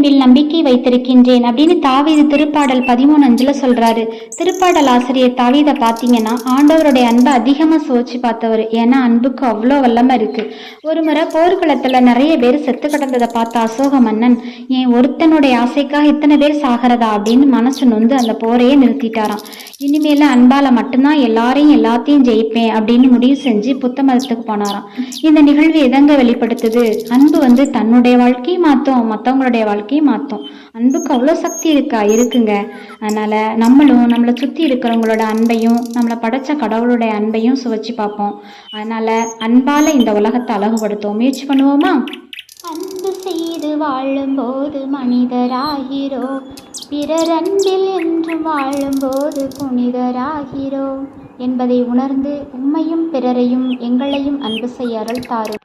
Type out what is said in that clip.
அன்பில் நம்பிக்கை வைத்திருக்கின்றேன் அப்படின்னு தாவீது திருப்பாடல் 13:5 சொல்றாரு. திருப்பாடல் ஆசிரியர் தாவீதை பார்த்தீங்கன்னா ஆண்டவருடைய அன்பை அதிகமாக சுவைச்சு பார்த்தவர். ஏன்னா அன்புக்கு அவ்வளோ வல்லமை இருக்கு. ஒரு முறை போர்க்களத்துல நிறைய பேர் செத்து கிடந்ததை பார்த்த அசோக மன்னன், ஏன் ஒருத்தனுடைய ஆசைக்காக இத்தனை பேர் சாகிறதா அப்படின்னு மனசு நொந்து அந்த போரையே நிறுத்திட்டாராம். இனிமேல அன்பால மட்டும்தான் எல்லாத்தையும் ஜெயிப்பேன் அப்படின்னு முடிவு செஞ்சு புத்த மதத்துக்கு போனாராம். இந்த நிகழ்வு எதங்க வெளிப்படுத்துது? அன்பு தன்னுடைய வாழ்க்கையை மாற்றும், மற்றவங்களுடைய வாழ்க்கையை மாற்றும். அன்புக்கு அவ்வளோ சக்தி இருக்குங்க. அதனால நம்மளை சுற்றி இருக்கிறவங்களோட அன்பையும் நம்மளை படைச்ச கடவுளுடைய அன்பையும் சுவைச்சு பார்ப்போம். அதனால அன்பால இந்த உலகத்தை அழகுபடுத்துவோம். முயற்சி பண்ணுவோமா? அன்பு செய்து வாழும்போது மனிதராகிறோம், பிறர் அன்பில் என்றும் வாழும்போது புனிதராகிறோம் என்பதை உணர்ந்து உம்மையும் பிறரையும் எங்களையும் அன்பு செய்ய அருள் தாரும்.